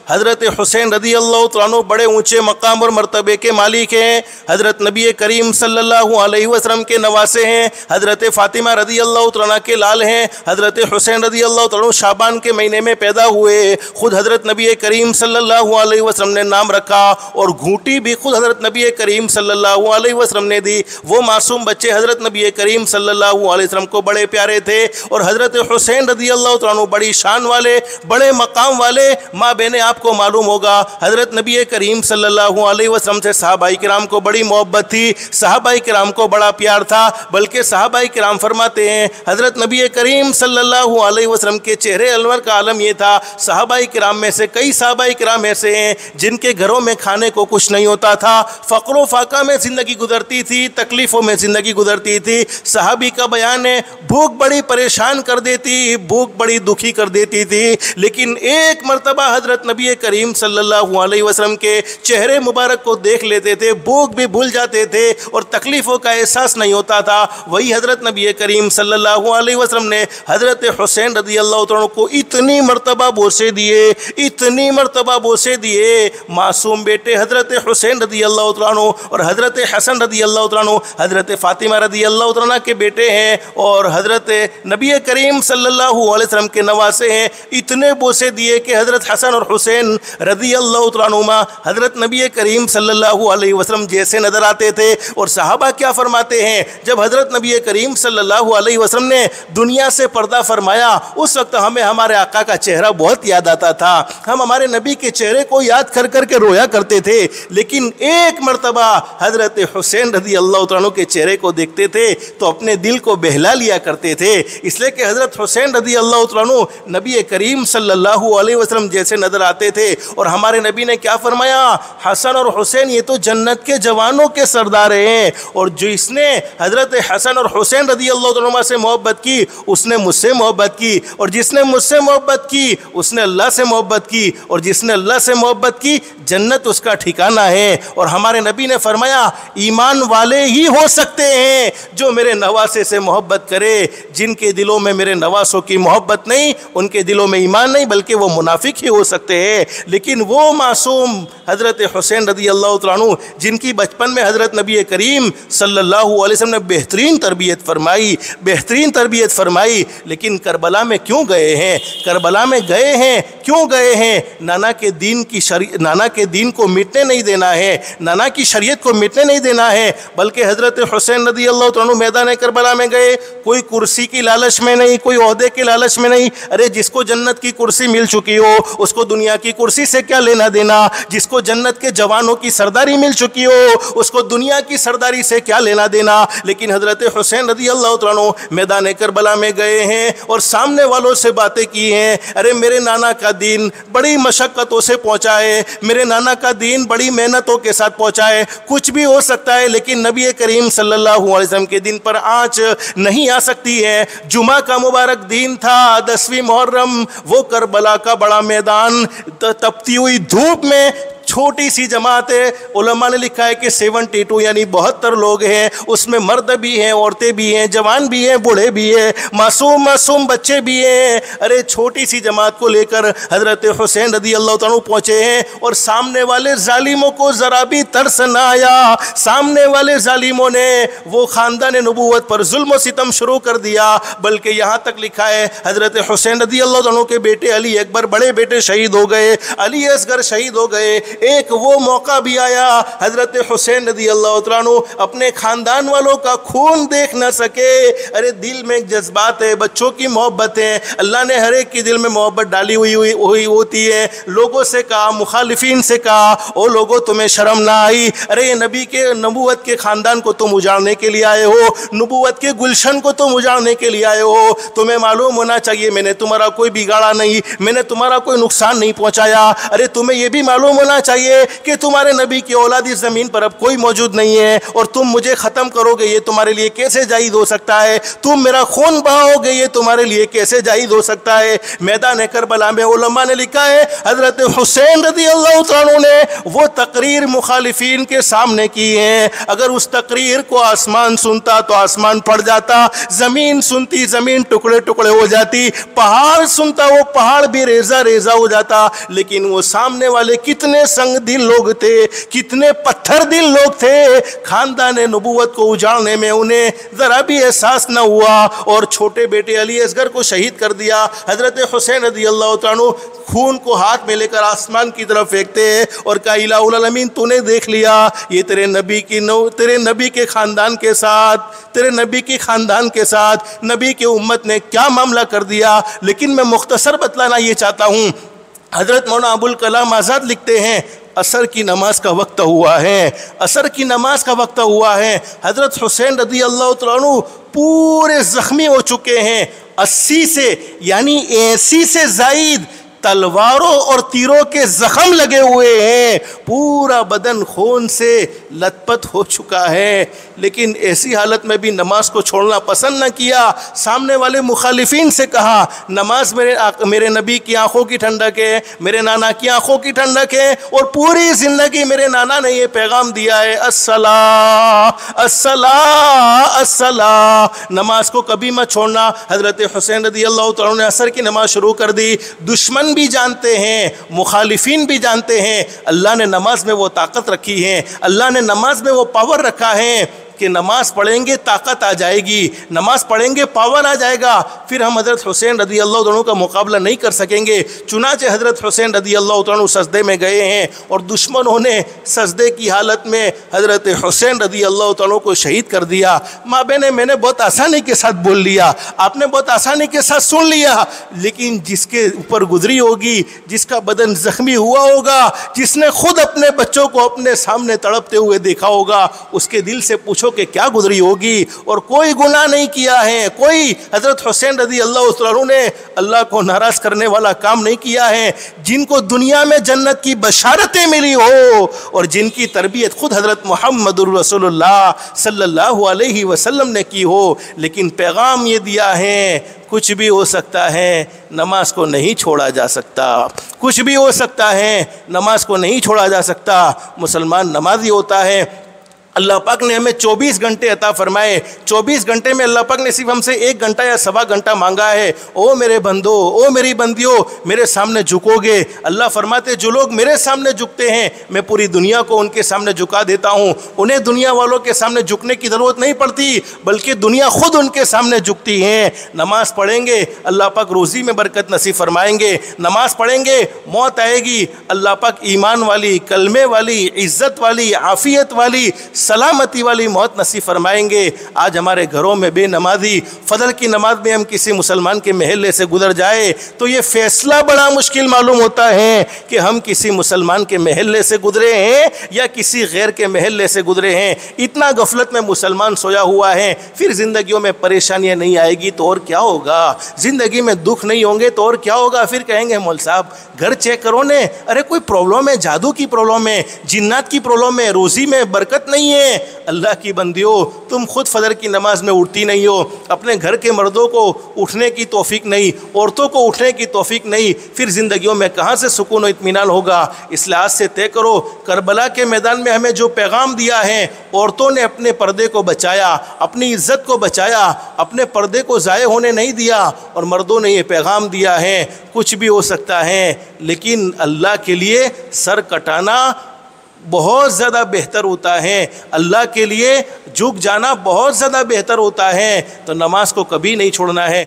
हज़रत हुसैन रदी अल्लाह तआला अन्हु बड़े ऊँचे मकाम और मर्तबे के मालिक हैं। हज़रत नबी करीम सल्लल्लाहु अलैहि वसल्लम के नवासे हैं। हज़रत फ़ातिमा रदी अल्लाह तआला अन्हा के लाल हैं। हज़रत हुसैन रदी अल्लाह तआला अन्हु शाबान के महीने में पैदा हुए। खुद हज़रत नबी करीम सल्लल्लाहु अलैहि वसल्लम ने नाम रखा और घूंटी भी खुद हज़रत नबी करीम सल्लल्लाहु अलैहि वसल्लम ने दी। वो मासूम बच्चे हज़रत नबी करीम सल्लल्लाहु अलैहि वसल्लम को बड़े प्यारे थे। और हज़रत हुसैन रदी अल्लाह तआला अन्हु बड़ी शान वाले, बड़े मकाम वाले। माँ बहने आपको मालूम होगा हज़रत नबी करीम सल्लल्लाहु अलैहि वसल्लम से सहाबाई किराम को बड़ी मोहब्बत थी, सहाबाई किराम को बड़ा प्यार था। बल्कि सहाबाई किराम फरमाते हैं हज़रत नबी करीम सल्लल्लाहु अलैहि वसल्लम के चेहरे अनवर का आलम ये था। सहाबाई किराम में से कई सहाबाई किराम ऐसे हैं जिनके घरों में खाने को कुछ नहीं होता था, फ़क्र फाका में ज़िंदगी गुजरती थी, तकलीफ़ों में ज़िंदगी गुजरती थी। सहाबी का बयान है भूख बड़ी परेशान कर देती, भूख बड़ी दुखी कर देती थी, लेकिन एक मरतबा हज़रत नबी करीम सल्लल्लाहु अलैहि वसल्लम के चेहरे मुबारक को देख लेते थे, भूख भी भूल जाते थे और तकलीफ़ों का एहसास नहीं होता था। वही हज़रत नबी करीम सल्लल्लाहु अलैहि वसल्लम ने हज़रत हुसैन रदी अल्लाह तआला को इतनी मरतबा बोसे दिए, इतनी मरतबा बोसे दिए। मासूम बेटे हज़रत हुसैन रदी अल्लाह तआला और हज़रत हसन रदी अल्लाह तआला हज़रत फ़ातिमा रदी अल्लाह तआला के बेटे हैं और हज़रत नबी करीम सल्लल्लाहु अलैहि वसल्लम के नवासे हैं। इतने बोसे दिए कि हज़रत हसन और हुसैन रदी अल्लाह तआला हज़रत नबी करीम सल्लल्लाहु अलैहि वसल्लम जैसे नज़र आते थे। और सहाबा क्या फरमाते हैं, जब हज़रत नबी करीम सल्लल्लाहु अलैहि वसल्लम ने दुनिया से पर्दा फरमाया उस वक्त हमें हमारे आका का चेहरा बहुत याद आता था। हम हमारे नबी के चेहरे को याद कर कर के रोया करते थे। लेकिन एक मरतबा हज़रत हुसैन रदी अल्लाह तआला के चेहरे को देखते थे तो अपने दिल को बहला लिया करते थे। इसलिए कि हज़रत हुसैन रदी अल्लाह तआला नबी करीम सल्लल्लाहु अलैहि वसल्लम जैसे नज़र आते थे। और हमारे नबी ने क्या फरमाया, हसन और हुसैन ये तो जन्नत के जवानों के सरदार हैं। और जिसने हज़रत हसन और हुसैन रदी अल्लाह तआला से मोहब्बत की उसने मुझसे मोहब्बत की, और जिसने मुझसे मोहब्बत की उसने अल्लाह से मोहब्बत की, और जिसने अल्लाह से मोहब्बत की जन्नत उसका ठिकाना है। और हमारे नबी ने फरमाया ईमान वाले ही हो सकते हैं जो मेरे नवासे से मोहब्बत करे। जिनके दिलों में मेरे नवासों की मोहब्बत नहीं, उनके दिलों में ईमान नहीं, बल्कि वो मुनाफिक ही हो सकते हैं। लेकिन वो मासूम हज़रत हुसैन रदी अल्लाह तआला अन्हु जिनकी बचपन में हज़रत नबी करीम सल्लल्लाहु अलैहि वसल्लम ने बेहतरीन तरबियत फरमाई, बेहतरीन तरबियत फरमाई। लेकिन करबला में क्यों गए हैं, करबला में गए हैं क्यों गए हैं? नाना के दीन को मिटने नहीं देना है, नाना की शरीयत को मिटने नहीं देना है, बल्कि हज़रत हुसैन रदी अल्लाह तआला अन्हु मैदान करबला में गए कोई कुर्सी की लालच में नहीं, कोई ओहदे की लालच में नहीं। अरे जिसको जन्नत की कुर्सी मिल चुकी हो उसको दुनिया की कुर्सी से क्या लेना देना। जिसको जन्नत के जवानों की सरदारी मिल चुकी हो उसको दुनिया की सरदारी से क्या लेना देना। लेकिन हज़रत हुसैन रदी अल्लाह तआला अन्हु मैदान करबला में गए हैं और सामने वालों से बातें की हैं। अरे मेरे नाना का दीन बड़ी मशक्क़तों से पहुँचा है, मेरे नाना का दीन बड़ी मेहनतों के साथ पहुँचा है। कुछ भी हो सकता है लेकिन नबी करीम सल्लल्लाहु अलैहि वसल्लम के दिन पर आँच नहीं आ सकती है। जुमा का मुबारक दिन था, 10वीं मुहर्रम, वो करबला का बड़ा मैदान, तपती हुई धूप में छोटी सी जमात है। उलमा ने लिखा है कि 72 यानी 72 लोग हैं, उसमें मर्द भी हैं, औरतें भी हैं, जवान भी हैं, बूढ़े भी हैं, मासूम मासूम बच्चे भी हैं। अरे छोटी सी जमात को लेकर हज़रत हुसैन रदी अल्लाह तआला पहुँचे हैं और सामने वाले जालिमों को ज़रा भी तरस न आया। सामने वाले जालिमों ने वो ख़ानदान नबूवत पर जुल्म व सितम शुरू कर दिया। बल्कि यहाँ तक लिखा है हज़रत हुसैन रदी अल्लाह तआला के बेटे अली अकबर बड़े बेटे शहीद हो गए, अली असगर शहीद हो गए। एक वो मौका भी आया हज़रत हुसैन रदी अल्लाह तआला अन्हु अपने ख़ानदान वालों का खून देख न सके। अरे दिल में एक जज्बात है, बच्चों की मोहब्बत है, अल्लाह ने हर एक के दिल में मोहब्बत डाली हुई होती है। लोगों से कहा, मुखालिफिन से कहा, ओ लोगों तुम्हें शर्म ना आई? अरे नबी के नबूवत के ख़ानदान को तुम उजाड़ने के लिए आए हो, नबूवत के गुलशन को तुम उजाड़ने के लिए आए हो। तुम्हें मालूम होना चाहिए मैंने तुम्हारा कोई बिगाड़ा नहीं, मैंने तुम्हारा कोई नुकसान नहीं पहुँचाया। अरे तुम्हें यह भी मालूम होना चाहिए चाहिए कि तुम्हारे नबी की औलाद इस ज़मीन पर अब कोई मौजूद नहीं है और तुम मुझे ख़त्म करोगे, ये तुम्हारे लिए कैसे जायज़ हो सकता है? तुम मेरा खून बहाओगे, ये तुम्हारे लिए कैसे जायज़ हो सकता है? मैदान करबला में उलमा ने लिखा है हज़रत हुसैन रज़ियल्लाहु ताला ने वो तकरीर मुखालिफिन के सामने की है। अगर उस तकरीर को आसमान सुनता तो आसमान फट जाता, ज़मीन सुनती ज़मीन टुकड़े टुकड़े हो जाती, पहाड़ सुनता वो पहाड़ भी रेजा रेजा हो जाता। लेकिन वो सामने वाले कितने संग दिल लोग थे, कितने पत्थर दिल लोग थे, खानदान नबूवत को उजाड़ने में उन्हें ज़रा भी एहसास न हुआ और छोटे बेटे अली असगर को शहीद कर दिया। हज़रत हुसैन रज़ियल्लाहु ताला अन्हु खून को हाथ में लेकर आसमान की तरफ फेंकते हैं और कहा इलाहुल आलमीन तूने देख लिया, ये तेरे नबी के ख़ानदान के साथ, तेरे नबी के ख़ानदान के साथ नबी की उम्मत ने क्या मामला कर दिया। लेकिन मैं मुख्तसर बतलाना ये चाहता हूँ, हज़रत मौलाना अबुल कलाम आज़ाद लिखते हैं असर की नमाज का वक्त हुआ है, असर की नमाज का वक्त हुआ है। हज़रत हुसैन रज़ियल्लाहु ताला अन्हु पूरे ज़ख्मी हो चुके हैं, 80 से यानी 80 से ज़ायद तलवारों और तीरों के जख्म लगे हुए हैं, पूरा बदन खून से लथपथ हो चुका है। लेकिन ऐसी हालत में भी नमाज को छोड़ना पसंद न किया। सामने वाले मुखालिफिन से कहा नमाज मेरे नबी की आंखों की ठंडक है, मेरे नाना की आंखों की ठंडक है और पूरी ज़िंदगी मेरे नाना ने ये पैगाम दिया है अस्सला अस्सला अस्सला, नमाज को कभी मत छोड़ना। हज़रत हुसैन रज़ियल्लाहु ताला ने असर की नमाज शुरू कर दी। दुश्मन भी जानते हैं, मुखालिफिन भी जानते हैं, अल्लाह ने नमाज में वो ताकत रखी है, अल्लाह ने नमाज में वो पावर रखा है कि नमाज पढ़ेंगे ताकत आ जाएगी, नमाज पढ़ेंगे पावर आ जाएगा, फिर हम हज़रत हुसैन रज़ियल्लाहु ताला का मुकाबला नहीं कर सकेंगे। चुनाचे हज़रत हुसैन रज़ियल्लाहु ताला सजदे में गए हैं और दुश्मनों ने सजदे की हालत में हज़रत हुसैन रज़ियल्लाहु ताला को शहीद कर दिया। माँ बहने, मैंने बहुत आसानी के साथ बोल लिया, आपने बहुत आसानी के साथ सुन लिया, लेकिन जिसके ऊपर गुजरी होगी, जिसका बदन ज़ख्मी हुआ होगा, जिसने खुद अपने बच्चों को अपने सामने तड़पते हुए देखा होगा, उसके दिल से पूछो कि क्या गुजरी होगी। और कोई गुनाह नहीं किया है, कोई हज़रत हुसैन रज़ियल्लाहु ताला ने अल्लाह को नाराज़ करने वाला काम नहीं किया है। जिनको दुनिया में जन्नत की बशारतें मिली हो और जिनकी तरबियत खुद हज़रत मुहम्मदुर रसूलुल्लाह सल्लल्लाहु अलैहि वसल्लम ने की हो, लेकिन पैगाम ये दिया है कुछ भी हो सकता है, नमाज को नहीं छोड़ा जा सकता, कुछ भी हो सकता है, नमाज को नहीं छोड़ा जा सकता। मुसलमान नमाजी होता है। अल्लाह पाक ने हमें 24 घंटे अता फरमाए, 24 घंटे में अल्लाह पाक ने सिर्फ हमसे 1 घंटा या सवा घंटा मांगा है। ओ मेरे बंदो, ओ मेरी बंदियों, मेरे सामने झुकोगे? अल्लाह फरमाते जो लोग मेरे सामने झुकते हैं मैं पूरी दुनिया को उनके सामने झुका देता हूँ। उन्हें दुनिया वालों के सामने झुकने की ज़रूरत नहीं पड़ती, बल्कि दुनिया खुद उनके सामने झुकती है। नमाज पढ़ेंगे अल्लाह पाक रोज़ी में बरकत नसीब फरमाएंगे, नमाज पढ़ेंगे मौत आएगी, अल्लाह पाक ईमान वाली, कलमे वाली, इज़्ज़त वाली, आफ़ियत वाली, सलामती वाली मौत नसीब फरमाएंगे। आज हमारे घरों में बेनमाजी, फजर की नमाज में हम किसी मुसलमान के महल्ले से गुजर जाए तो ये फैसला बड़ा मुश्किल मालूम होता है कि हम किसी मुसलमान के महल्ले से गुजरे हैं या किसी गैर के महल्ले से गुजरे हैं। इतना गफलत में मुसलमान सोया हुआ है। फिर ज़िंदगियों में परेशानियाँ नहीं आएगी तो और क्या होगा, ज़िंदगी में दुख नहीं होंगे तो और क्या होगा। फिर कहेंगे मौल साहब घर चेक करो ने, अरे कोई प्रॉब्लम है, जादू की प्रॉब्लम है, जिन्नात की प्रॉब्लम है, रोज़ी में बरकत नहीं है। अल्लाह की बंदियों, तुम खुद फजर की नमाज में उठती नहीं हो, अपने घर के मर्दों को उठने की तौफीक नहीं, औरतों को उठने की तौफीक नहीं, फिर ज़िंदगियों में कहाँ से सुकून और इत्मीनान होगा। इस लिहाज से तय करो, करबला के मैदान में हमें जो पैगाम दिया है, औरतों ने अपने पर्दे को बचाया, अपनी इज़्ज़त को बचाया, अपने पर्दे को ज़ाये होने नहीं दिया, और मर्दों ने ये पैगाम दिया है कुछ भी हो सकता है, लेकिन अल्लाह के लिए सर कटाना बहुत ज़्यादा बेहतर होता है, अल्लाह के लिए झुक जाना बहुत ज़्यादा बेहतर होता है। तो नमाज को कभी नहीं छोड़ना है।